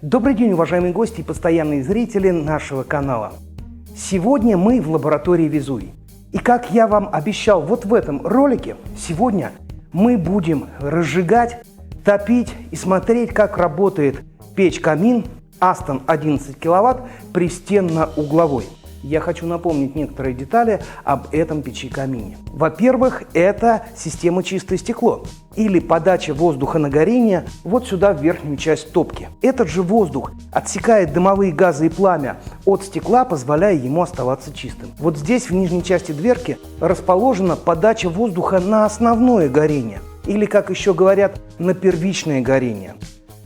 Добрый день, уважаемые гости и постоянные зрители нашего канала. Сегодня мы в лаборатории Везувий. И как я вам обещал вот в этом ролике, сегодня мы будем разжигать, топить и смотреть, как работает печь-камин Aston 11 киловатт пристенно-угловой. Я хочу напомнить некоторые детали об этом печи-камине. Во-первых, это система «Чистое стекло» или подача воздуха на горение вот сюда в верхнюю часть топки. Этот же воздух отсекает дымовые газы и пламя от стекла, позволяя ему оставаться чистым. Вот здесь в нижней части дверки расположена подача воздуха на основное горение или, как еще говорят, на первичное горение.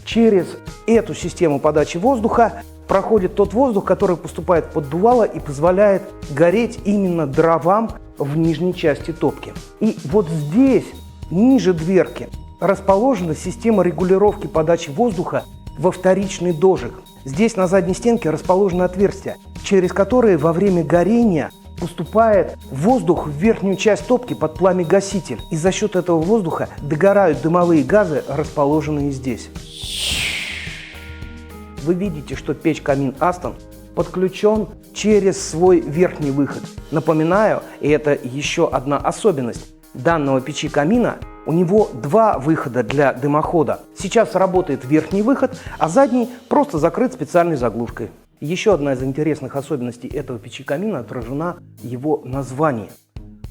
Через эту систему подачи воздуха проходит тот воздух, который поступает в поддувало и позволяет гореть именно дровам в нижней части топки. И вот здесь, ниже дверки, расположена система регулировки подачи воздуха во вторичный дожиг. Здесь на задней стенке расположено отверстие, через которое во время горения поступает воздух в верхнюю часть топки под пламя-гаситель. И за счет этого воздуха догорают дымовые газы, расположенные здесь. Вы видите, что печь-камин Aston подключен через свой верхний выход. Напоминаю, и это еще одна особенность данного печи-камина, у него два выхода для дымохода. Сейчас работает верхний выход, а задний просто закрыт специальной заглушкой. Еще одна из интересных особенностей этого печи-камина отражена в его названии.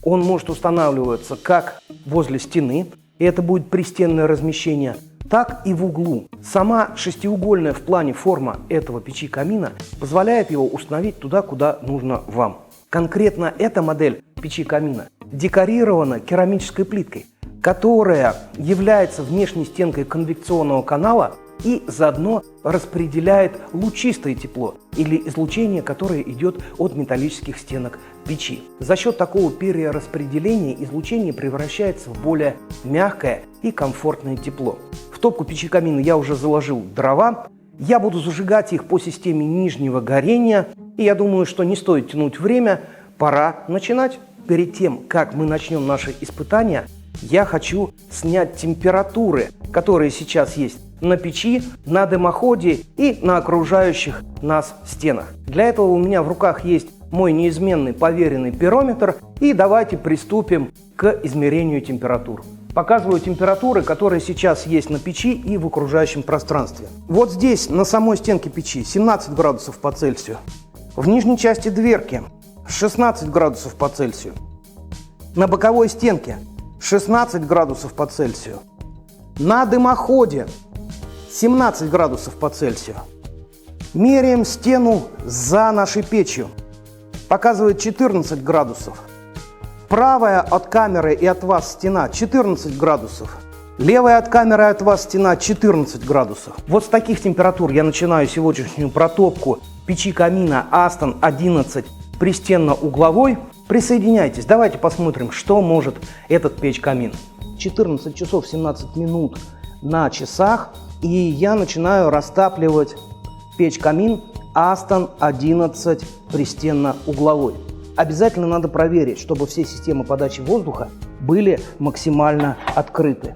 Он может устанавливаться как возле стены, и это будет пристенное размещение, так и в углу. Сама шестиугольная в плане форма этого печи-камина позволяет его установить туда, куда нужно вам. Конкретно эта модель печи-камина декорирована керамической плиткой, которая является внешней стенкой конвекционного канала и заодно распределяет лучистое тепло или излучение, которое идет от металлических стенок печи. За счет такого перераспределения излучение превращается в более мягкое и комфортное тепло. В топку печи-камина я уже заложил дрова. Я буду зажигать их по системе нижнего горения. И я думаю, что не стоит тянуть время. Пора начинать. Перед тем, как мы начнем наши испытания, я хочу снять температуры, которые сейчас есть на печи, на дымоходе и на окружающих нас стенах. Для этого у меня в руках есть мой неизменный поверенный пирометр. И давайте приступим к измерению температур. Показываю температуры, которые сейчас есть на печи и в окружающем пространстве. Вот здесь, на самой стенке печи, 17 градусов по Цельсию. В нижней части дверки 16 градусов по Цельсию. На боковой стенке 16 градусов по Цельсию. На дымоходе 17 градусов по Цельсию. Меряем стену за нашей печью. Показывает 14 градусов. Правая от камеры и от вас стена 14 градусов. Левая от камеры и от вас стена 14 градусов. Вот с таких температур я начинаю сегодняшнюю протопку печи-камина Aston 11 пристенно-угловой. Присоединяйтесь, давайте посмотрим, что может этот печь-камин. 14 часов 17 минут на часах, и я начинаю растапливать печь-камин Aston 11 пристенно-угловой. Обязательно надо проверить, чтобы все системы подачи воздуха были максимально открыты.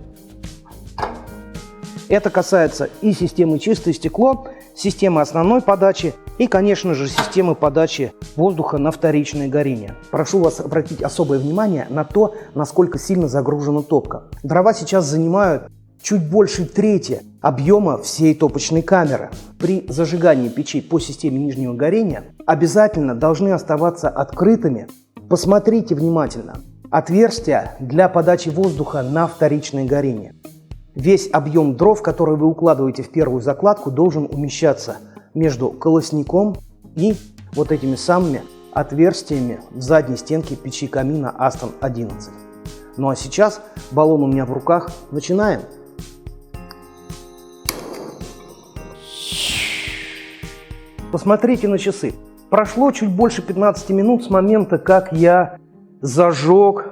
Это касается и системы «Чистое стекло», системы основной подачи и, конечно же, системы подачи воздуха на вторичное горение. Прошу вас обратить особое внимание на то, насколько сильно загружена топка. Дрова сейчас занимают чуть больше трети объема всей топочной камеры. При зажигании печей по системе нижнего горения обязательно должны оставаться открытыми. Посмотрите внимательно. Отверстия для подачи воздуха на вторичное горение. Весь объем дров, который вы укладываете в первую закладку, должен умещаться между колосником и вот этими самыми отверстиями в задней стенке печи-камина Aston 11. Ну а сейчас баллон у меня в руках. Начинаем. Посмотрите на часы. Прошло чуть больше 15 минут с момента, как я зажег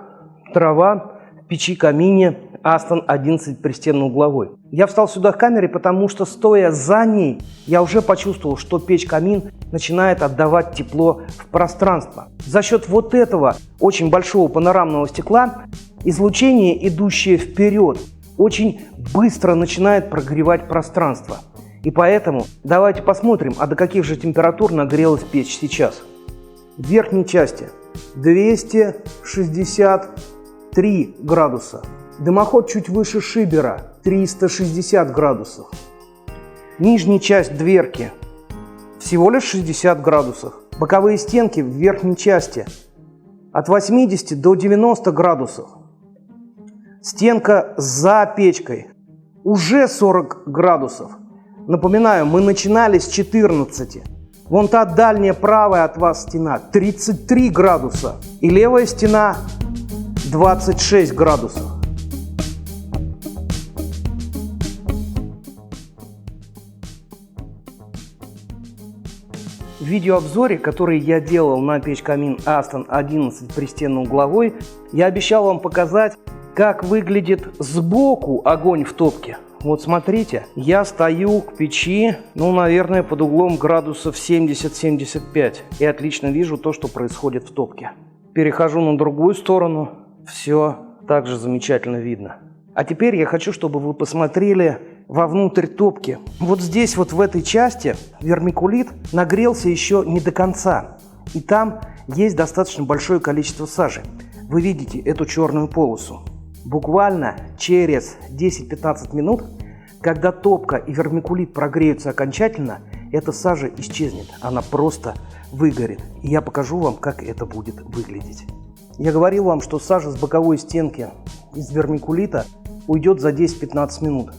дрова в печи-камине Aston 11 пристенно-угловой. Я встал сюда к камере, потому что, стоя за ней, я уже почувствовал, что печь-камин начинает отдавать тепло в пространство. За счет вот этого очень большого панорамного стекла излучение, идущее вперед, очень быстро начинает прогревать пространство. И поэтому давайте посмотрим, а до каких же температур нагрелась печь сейчас. В верхней части 263 градуса. Дымоход чуть выше шибера 360 градусов. Нижняя часть дверки всего лишь 60 градусов. Боковые стенки в верхней части от 80 до 90 градусов. Стенка за печкой уже 40 градусов. Напоминаю, мы начинали с 14. Вон та дальняя правая от вас стена 33 градуса. И левая стена 26 градусов. В видеообзоре, который я делал на печь-камин Aston 11 пристенно-угловой, я обещал вам показать, как выглядит сбоку огонь в топке. Вот смотрите, я стою к печи, наверное, под углом градусов 70-75 и отлично вижу то, что происходит в топке. Перехожу на другую сторону, все также замечательно видно. А теперь я хочу, чтобы вы посмотрели вовнутрь топки. Вот здесь, вот в этой части, вермикулит нагрелся еще не до конца. И там есть достаточно большое количество сажи. Вы видите эту черную полосу. Буквально через 10-15 минут, когда топка и вермикулит прогреются окончательно, эта сажа исчезнет. Она просто выгорит. И я покажу вам, как это будет выглядеть. Я говорил вам, что сажа с боковой стенки из вермикулита уйдет за 10-15 минут.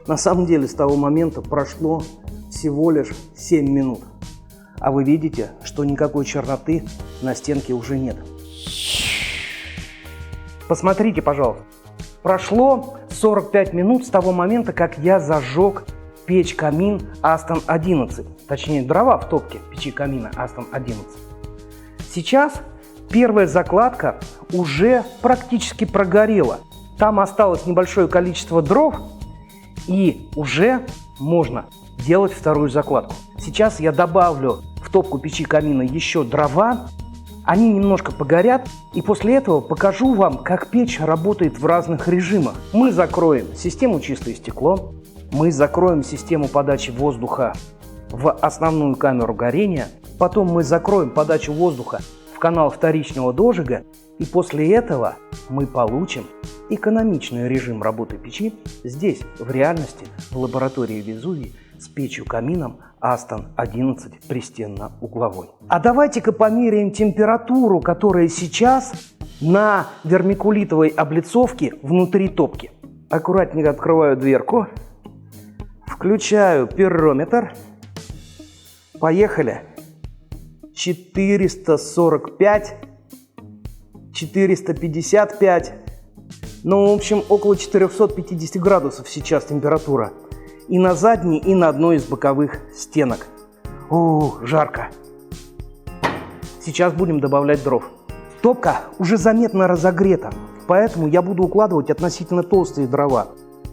На самом деле с того момента прошло всего лишь 7 минут. А вы видите, что никакой черноты на стенке уже нет. Посмотрите, пожалуйста. Прошло 45 минут с того момента, как я зажег печь-камин Aston 11. Точнее, дрова в топке печи камина Aston 11. Сейчас первая закладка уже практически прогорела. Там осталось небольшое количество дров. И уже можно делать вторую закладку. Сейчас я добавлю в топку печи камина еще дрова. Они немножко погорят. И после этого покажу вам, как печь работает в разных режимах. Мы закроем систему чистое стекло. Мы закроем систему подачи воздуха в основную камеру горения. Потом мы закроем подачу воздуха в канал вторичного дожига. И после этого мы получим экономичный режим работы печи здесь, в реальности, в лаборатории Везувий с печью-камином Aston 11 пристенно-угловой. А давайте-ка померяем температуру, которая сейчас на вермикулитовой облицовке внутри топки. Аккуратненько открываю дверку, включаю пирометр. Поехали. 445, 455. Ну, в общем, около 450 градусов сейчас температура. И на задней, и на одной из боковых стенок. Жарко. Сейчас будем добавлять дров. Топка уже заметно разогрета, поэтому я буду укладывать относительно толстые дрова.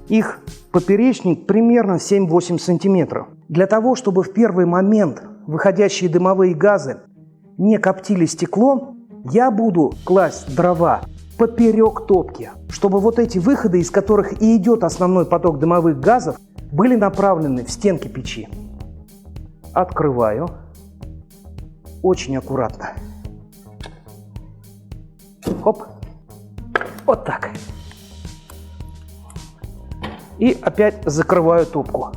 Их поперечник примерно 7-8 сантиметров. Для того, чтобы в первый момент выходящие дымовые газы не коптили стекло, я буду класть дрова поперек топки, чтобы вот эти выходы, из которых и идет основной поток дымовых газов, были направлены в стенки печи. Открываю. Очень аккуратно. Хоп. Вот так. И опять закрываю топку.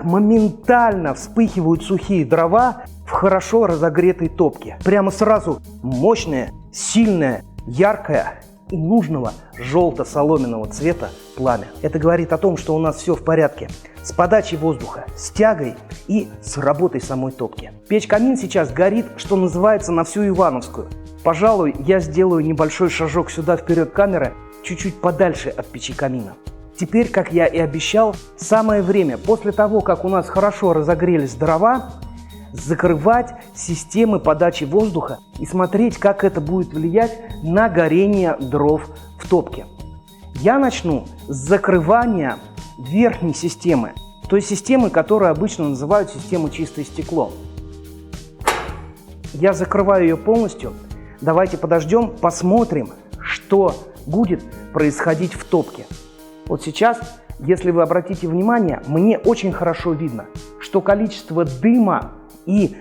Моментально вспыхивают сухие дрова в хорошо разогретой топке. Прямо сразу мощное, сильное, яркое и нужного желто-соломенного цвета пламя. Это говорит о том, что у нас все в порядке с подачей воздуха, с тягой и с работой самой топки. Печь-камин сейчас горит, что называется, на всю Ивановскую. Пожалуй, я сделаю небольшой шажок сюда вперед камеры, чуть-чуть подальше от печи-камина. Теперь, как я и обещал, самое время, после того, как у нас хорошо разогрелись дрова, закрывать системы подачи воздуха и смотреть, как это будет влиять на горение дров в топке. Я начну с закрывания верхней системы, той системы, которую обычно называют системой чистое стекло. Я закрываю ее полностью. Давайте подождем, посмотрим, что будет происходить в топке. Вот сейчас Если вы обратите внимание, мне очень хорошо видно, что количество дыма и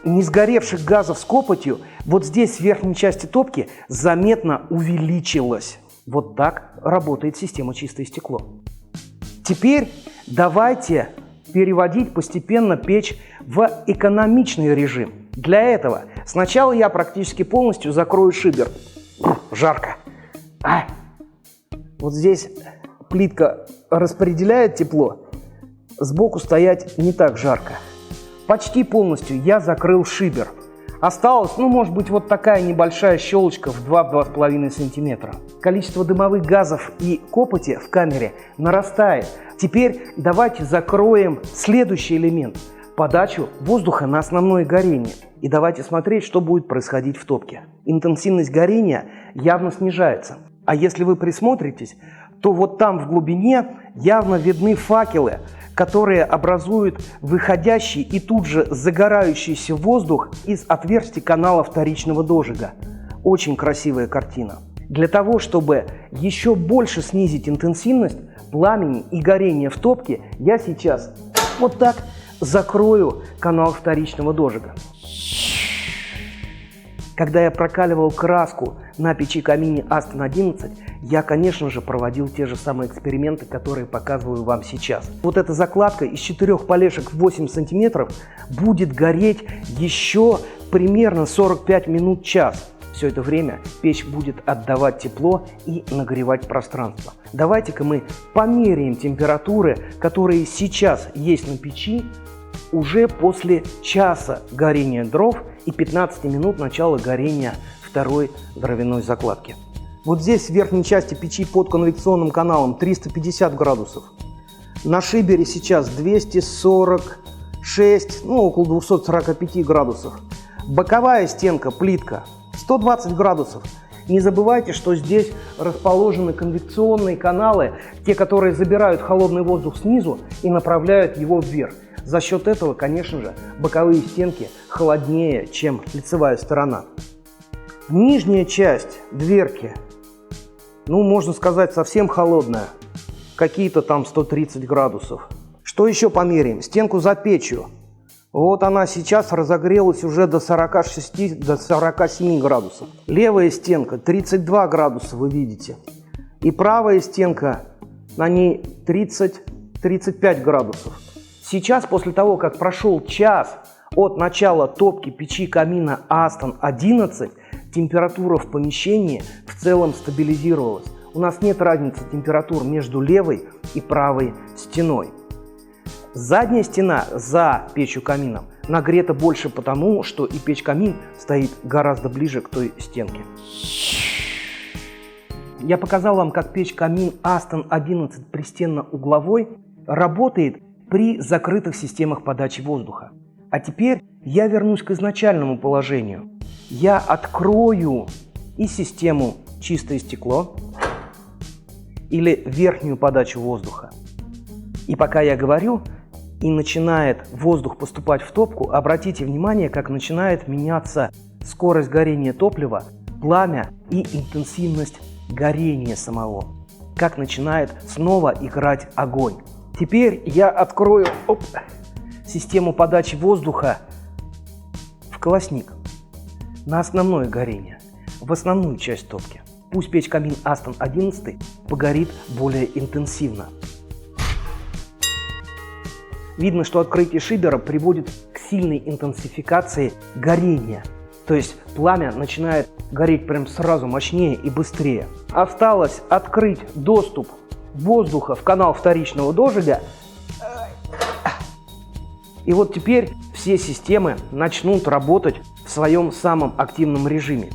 не сгоревших газов с копотью вот здесь, в верхней части топки, заметно увеличилось. Вот так работает система «Чистое стекло». Теперь давайте переводить постепенно печь в экономичный режим. Для этого сначала я практически полностью закрою шибер. Жарко. Вот здесь плитка распределяет тепло, сбоку стоять не так жарко. Почти полностью я закрыл шибер. Осталась, может быть, вот такая небольшая щелочка в 2-2,5 сантиметра. Количество дымовых газов и копоти в камере нарастает. Теперь давайте закроем следующий элемент – подачу воздуха на основное горение. И давайте смотреть, что будет происходить в топке. Интенсивность горения явно снижается. А если вы присмотритесь, то вот там в глубине явно видны факелы, которые образуют выходящий и тут же загорающийся воздух из отверстий канала вторичного дожига. Очень красивая картина. Для того, чтобы еще больше снизить интенсивность пламени и горения в топке, я сейчас вот так закрою канал вторичного дожига. Когда я прокаливал краску на печи-камине Aston 11, я, конечно же, проводил те же самые эксперименты, которые показываю вам сейчас. Вот эта закладка из 4 полешек в 8 сантиметров будет гореть еще примерно 45 минут-час. Все это время печь будет отдавать тепло и нагревать пространство. Давайте-ка мы померяем температуры, которые сейчас есть на печи, уже после часа горения дров и 15 минут начала горения второй дровяной закладки. Вот здесь в верхней части печи под конвекционным каналом 350 градусов. На шибере сейчас 246, около 245 градусов. Боковая стенка, плитка 120 градусов. Не забывайте, что здесь расположены конвекционные каналы, те, которые забирают холодный воздух снизу и направляют его вверх. За счет этого, конечно же, боковые стенки холоднее, чем лицевая сторона. Нижняя часть дверки, можно сказать, совсем холодная. Какие-то там 130 градусов. Что еще померяем? Стенку за печью. Вот она сейчас разогрелась уже до 47 градусов. Левая стенка 32 градуса, вы видите. И правая стенка, на ней 30-35 градусов. Сейчас, после того, как прошел час от начала топки печи камина Aston 11, температура в помещении в целом стабилизировалась. У нас нет разницы температур между левой и правой стеной. Задняя стена за печью-камином нагрета больше потому, что и печь-камин стоит гораздо ближе к той стенке. Я показал вам, как печь-камин Aston 11 пристенно-угловой работает при закрытых системах подачи воздуха. А теперь я вернусь к изначальному положению. Я открою и систему «Чистое стекло» или верхнюю подачу воздуха. И пока я говорю, и начинает воздух поступать в топку, обратите внимание, как начинает меняться скорость горения топлива, пламя и интенсивность горения самого. Как начинает снова играть огонь. Теперь я открою систему подачи воздуха в колосник на основное горение, в основную часть топки. Пусть печь-камин Aston 11 погорит более интенсивно. Видно, что открытие шибера приводит к сильной интенсификации горения. То есть пламя начинает гореть прям сразу мощнее и быстрее. Осталось открыть доступ воздуха в канал вторичного дожига. И вот теперь все системы начнут работать в своем самом активном режиме.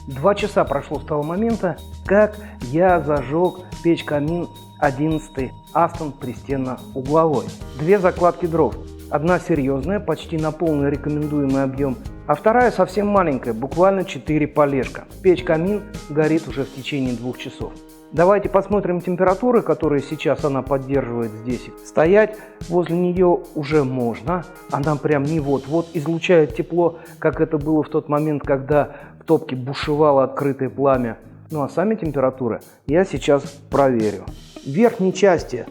2 часа прошло с того момента, как я зажег печь-камин 11 Aston пристенно-угловой. 2 закладки дров. Одна серьезная, почти на полный рекомендуемый объем, а вторая совсем маленькая, буквально 4 полежка. Печь-камин горит уже в течение 2 часов. Давайте посмотрим температуры, которые сейчас она поддерживает здесь. Стоять возле нее уже можно. Она прям не вот-вот излучает тепло, как это было в тот момент, когда в топке бушевало открытое пламя. Ну а сами температуры я сейчас проверю. В верхней части,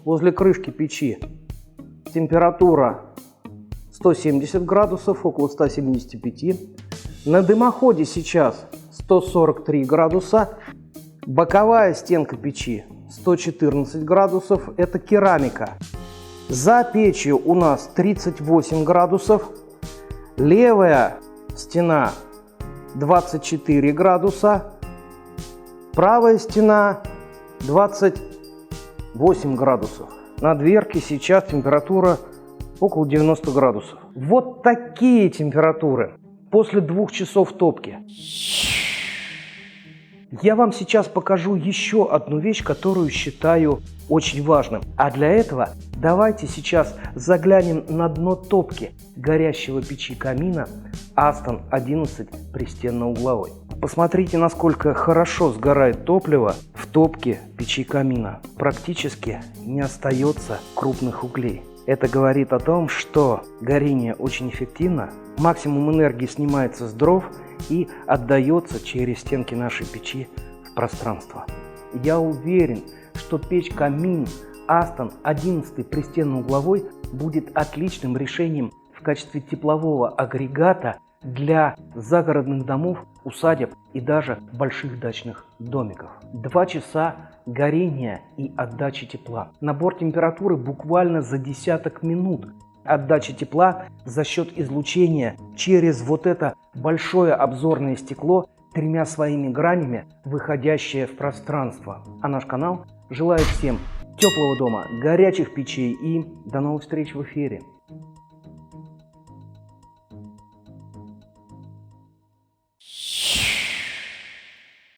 возле крышки печи, температура 170 градусов, около 175. На дымоходе сейчас 143 градуса. Боковая стенка печи 114 градусов, это керамика. За печью у нас 38 градусов. Левая стена 24 градуса. Правая стена 28 градусов. На дверке сейчас температура около 90 градусов. Вот такие температуры после 2 часов топки. Я вам сейчас покажу еще одну вещь, которую считаю очень важным. А для этого давайте сейчас заглянем на дно топки горящего печи камина Aston 11 пристенно-угловой. Посмотрите, насколько хорошо сгорает топливо в топке печи камина. Практически не остается крупных углей. Это говорит о том, что горение очень эффективно, максимум энергии снимается с дров и отдается через стенки нашей печи в пространство. Я уверен, что печь-камин Aston 11 пристенно-угловой будет отличным решением в качестве теплового агрегата для загородных домов, усадеб и даже больших дачных домиков. 2 часа горения и отдачи тепла. Набор температуры буквально за десяток минут. Отдача тепла за счет излучения через вот это большое обзорное стекло 3 своими гранями, выходящее в пространство. А наш канал желает всем теплого дома, горячих печей и до новых встреч в эфире.